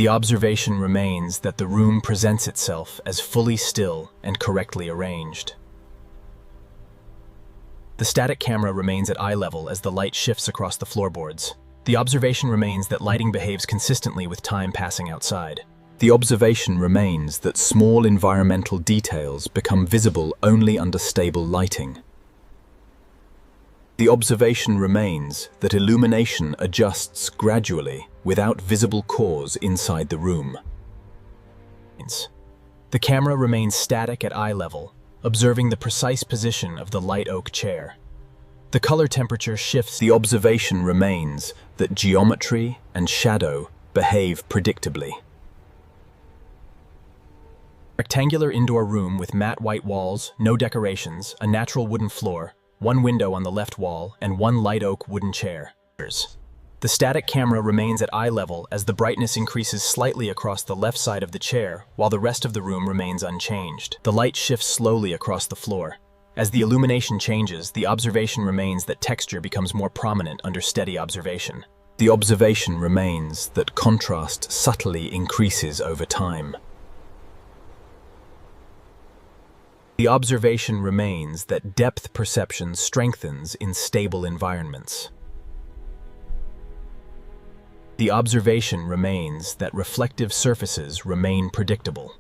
The observation remains that the room presents itself as fully still and correctly arranged. The static camera remains at eye level as the light shifts across the floorboards. The observation remains that lighting behaves consistently with time passing outside. The observation remains that small environmental details become visible only under stable lighting. The observation remains that illumination adjusts gradually without visible cause inside the room. The camera remains static at eye level, observing the precise position of the light oak chair. The color temperature shifts. The observation remains that geometry and shadow behave predictably. Rectangular indoor room with matte white walls, no decorations, a natural wooden floor, one window on the left wall, and one light oak wooden chair. The static camera remains at eye level as the brightness increases slightly across the left side of the chair, while the rest of the room remains unchanged. The light shifts slowly across the floor. As the illumination changes, the observation remains that texture becomes more prominent under steady observation. The observation remains that contrast subtly increases over time. The observation remains that depth perception strengthens in stable environments. The observation remains that reflective surfaces remain predictable.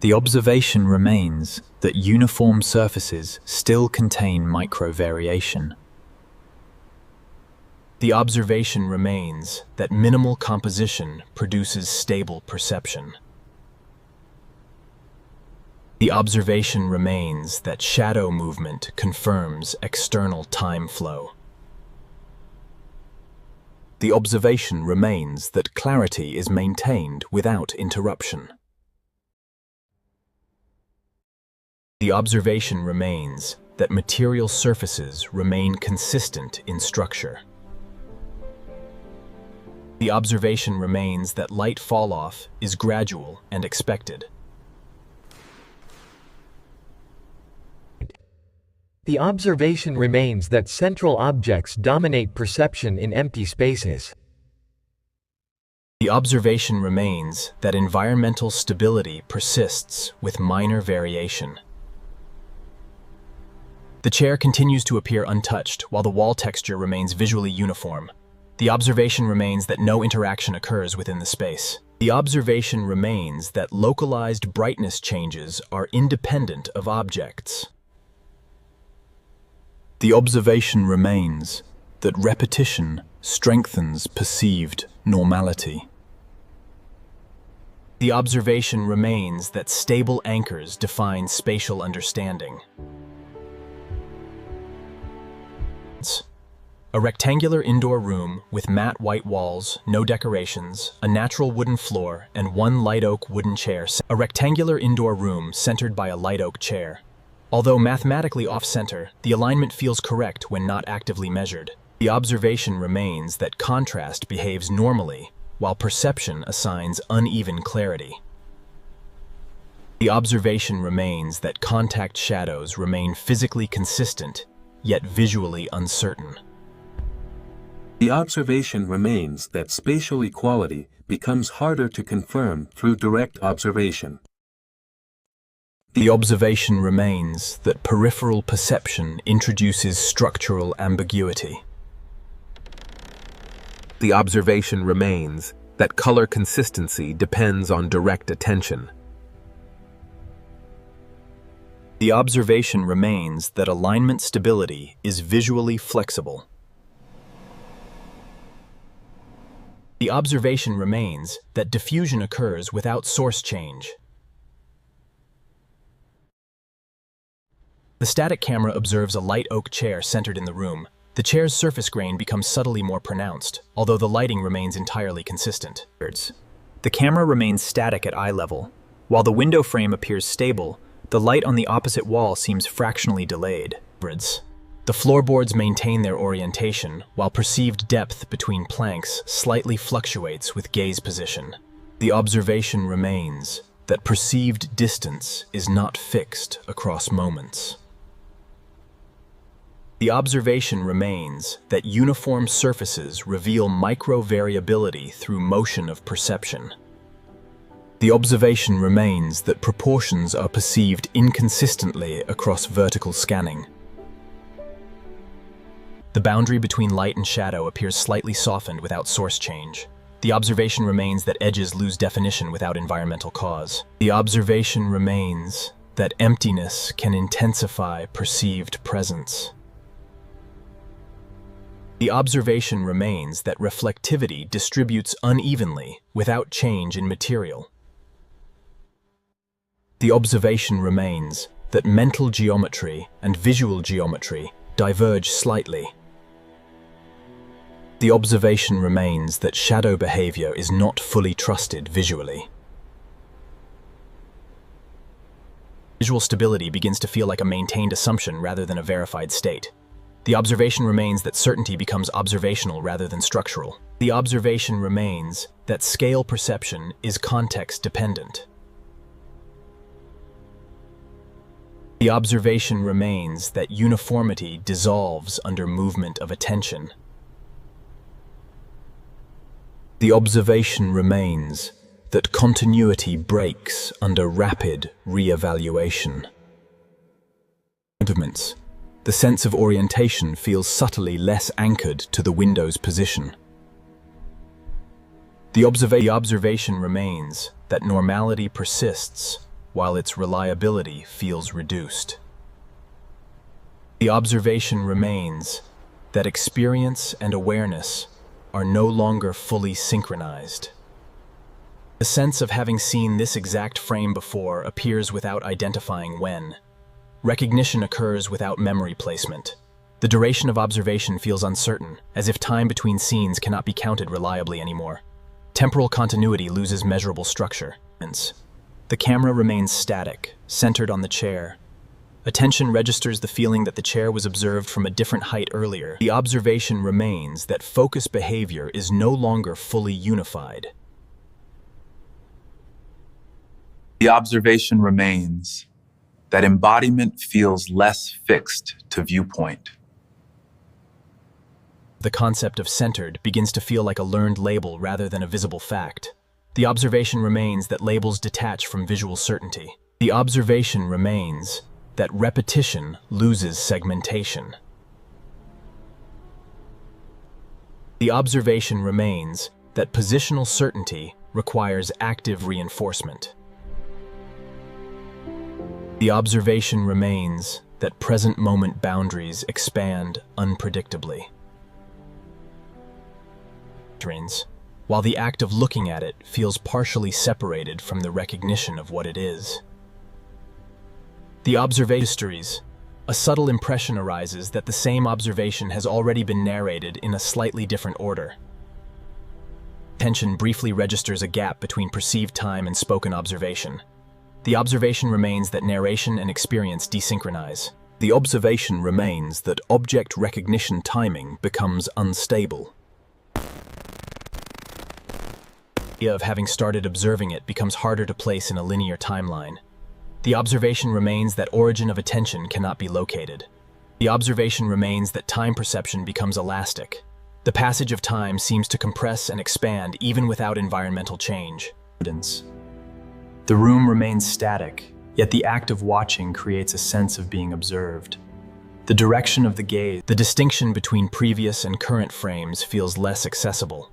The observation remains that uniform surfaces still contain micro-variation. The observation remains that minimal composition produces stable perception. The observation remains that shadow movement confirms external time flow. The observation remains that clarity is maintained without interruption. The observation remains that material surfaces remain consistent in structure. The observation remains that light fall-off is gradual and expected. The observation remains that central objects dominate perception in empty spaces. The observation remains that environmental stability persists with minor variation. The chair continues to appear untouched while the wall texture remains visually uniform. The observation remains that no interaction occurs within the space. The observation remains that localized brightness changes are independent of objects. The observation remains that repetition strengthens perceived normality. The observation remains that stable anchors define spatial understanding. A rectangular indoor room with matte white walls, no decorations, a natural wooden floor, and one light oak wooden chair. A rectangular indoor room centered by a light oak chair. Although mathematically off-center, the alignment feels correct when not actively measured. The observation remains that contrast behaves normally, while perception assigns uneven clarity. The observation remains that contact shadows remain physically consistent, yet visually uncertain. The observation remains that spatial equality becomes harder to confirm through direct observation. The observation remains that peripheral perception introduces structural ambiguity. The observation remains that color consistency depends on direct attention. The observation remains that alignment stability is visually flexible. The observation remains that diffusion occurs without source change. The static camera observes a light oak chair centered in the room. The chair's surface grain becomes subtly more pronounced, although the lighting remains entirely consistent. The camera remains static at eye level. While the window frame appears stable, the light on the opposite wall seems fractionally delayed. The floorboards maintain their orientation, while perceived depth between planks slightly fluctuates with gaze position. The observation remains that perceived distance is not fixed across moments. The observation remains that uniform surfaces reveal micro-variability through motion of perception. The observation remains that proportions are perceived inconsistently across vertical scanning. The boundary between light and shadow appears slightly softened without source change. The observation remains that edges lose definition without environmental cause. The observation remains that emptiness can intensify perceived presence. The observation remains that reflectivity distributes unevenly without change in material. The observation remains that mental geometry and visual geometry diverge slightly. The observation remains that shadow behavior is not fully trusted visually. Visual stability begins to feel like a maintained assumption rather than a verified state. The observation remains that certainty becomes observational rather than structural. The observation remains that scale perception is context-dependent. The observation remains that uniformity dissolves under movement of attention. The observation remains that continuity breaks under rapid re-evaluation. The sense of orientation feels subtly less anchored to the window's position. The observation remains that normality persists while its reliability feels reduced. The observation remains that experience and awareness are no longer fully synchronized. The sense of having seen this exact frame before appears without identifying when. Recognition occurs without memory placement. The duration of observation feels uncertain, as if time between scenes cannot be counted reliably anymore. Temporal continuity loses measurable structure. The camera remains static, centered on the chair. Attention registers the feeling that the chair was observed from a different height earlier. The observation remains that focus behavior is no longer fully unified. The observation remains that embodiment feels less fixed to viewpoint. The concept of centered begins to feel like a learned label rather than a visible fact. The observation remains that labels detach from visual certainty. The observation remains that repetition loses segmentation. The observation remains that positional certainty requires active reinforcement. The observation remains that present moment boundaries expand unpredictably. While the act of looking at it feels partially separated from the recognition of what it is. The observatories. A subtle impression arises that the same observation has already been narrated in a slightly different order. Attention briefly registers a gap between perceived time and spoken observation. The observation remains that narration and experience desynchronize. The observation remains that object recognition timing becomes unstable. The idea of having started observing it becomes harder to place in a linear timeline. The observation remains that origin of attention cannot be located. The observation remains that time perception becomes elastic. The passage of time seems to compress and expand even without environmental change. The room remains static, yet the act of watching creates a sense of being observed. The direction of the gaze, the distinction between previous and current frames feels less accessible.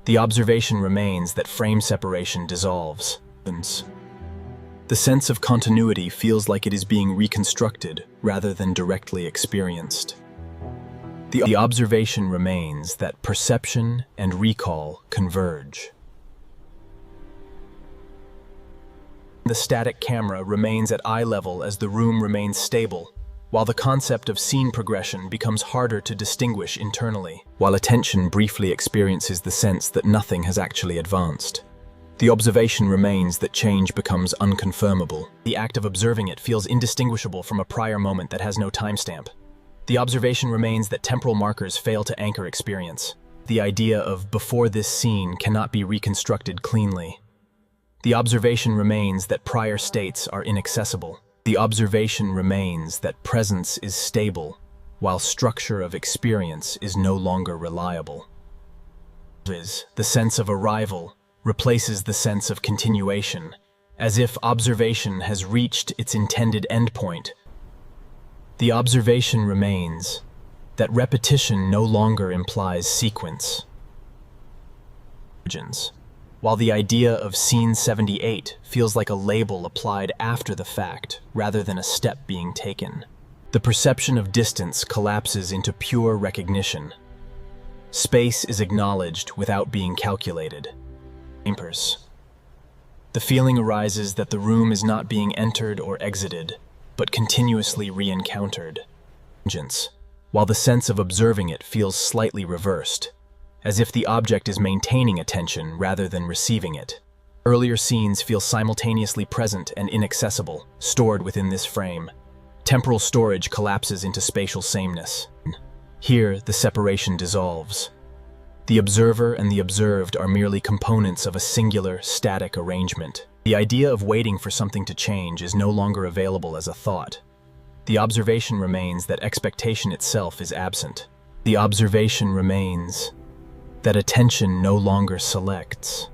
The observation remains that frame separation dissolves. The sense of continuity feels like it is being reconstructed rather than directly experienced. The observation remains that perception and recall converge. The static camera remains at eye level as the room remains stable, while the concept of scene progression becomes harder to distinguish internally, while attention briefly experiences the sense that nothing has actually advanced. The observation remains that change becomes unconfirmable. The act of observing it feels indistinguishable from a prior moment that has no timestamp. The observation remains that temporal markers fail to anchor experience. The idea of before this scene cannot be reconstructed cleanly. The observation remains that prior states are inaccessible. The observation remains that presence is stable, while structure of experience is no longer reliable. The sense of arrival replaces the sense of continuation, as if observation has reached its intended endpoint. The observation remains that repetition no longer implies sequence. While the idea of scene 78 feels like a label applied after the fact rather than a step being taken, the perception of distance collapses into pure recognition. Space is acknowledged without being calculated. The feeling arises that the room is not being entered or exited, but continuously re-encountered. While the sense of observing it feels slightly reversed, as if the object is maintaining attention rather than receiving it. Earlier scenes feel simultaneously present and inaccessible, stored within this frame. Temporal storage collapses into spatial sameness. Here, the separation dissolves. The observer and the observed are merely components of a singular, static arrangement. The idea of waiting for something to change is no longer available as a thought. The observation remains that expectation itself is absent. The observation remains that attention no longer selects.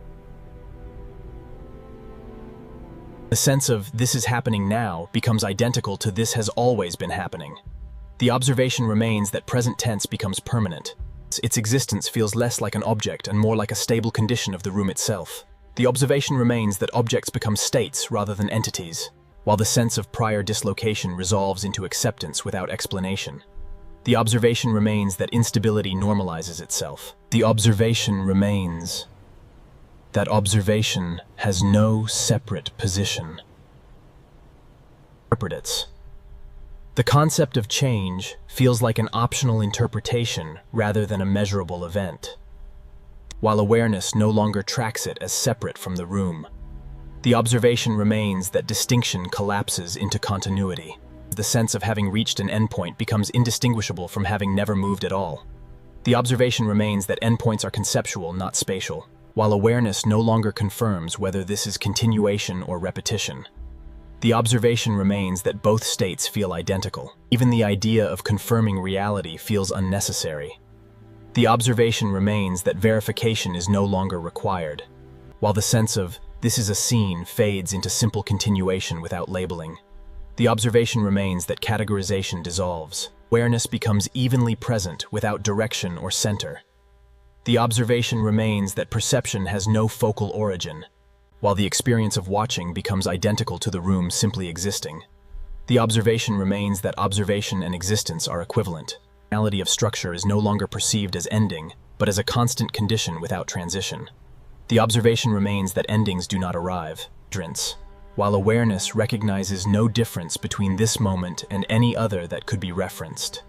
The sense of "this is happening now" becomes identical to "this has always been happening." The observation remains that present tense becomes permanent. Its existence feels less like an object and more like a stable condition of the room itself. The observation remains that objects become states rather than entities, while the sense of prior dislocation resolves into acceptance without explanation. The observation remains that instability normalizes itself. The observation remains that observation has no separate position. Interprets. The concept of change feels like an optional interpretation rather than a measurable event, while awareness no longer tracks it as separate from the room. The observation remains that distinction collapses into continuity. The sense of having reached an endpoint becomes indistinguishable from having never moved at all. The observation remains that endpoints are conceptual, not spatial, while awareness no longer confirms whether this is continuation or repetition. The observation remains that both states feel identical. Even the idea of confirming reality feels unnecessary. The observation remains that verification is no longer required, while the sense of "this is a scene" fades into simple continuation without labeling. The observation remains that categorization dissolves. Awareness becomes evenly present without direction or center. The observation remains that perception has no focal origin, while the experience of watching becomes identical to the room simply existing. The observation remains that observation and existence are equivalent. The reality of structure is no longer perceived as ending, but as a constant condition without transition. The observation remains that endings do not arrive. While awareness recognizes no difference between this moment and any other that could be referenced.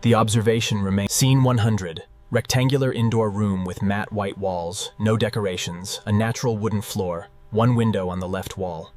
The observation remains. Scene 100. Rectangular indoor room with matte white walls, no decorations, a natural wooden floor, one window on the left wall.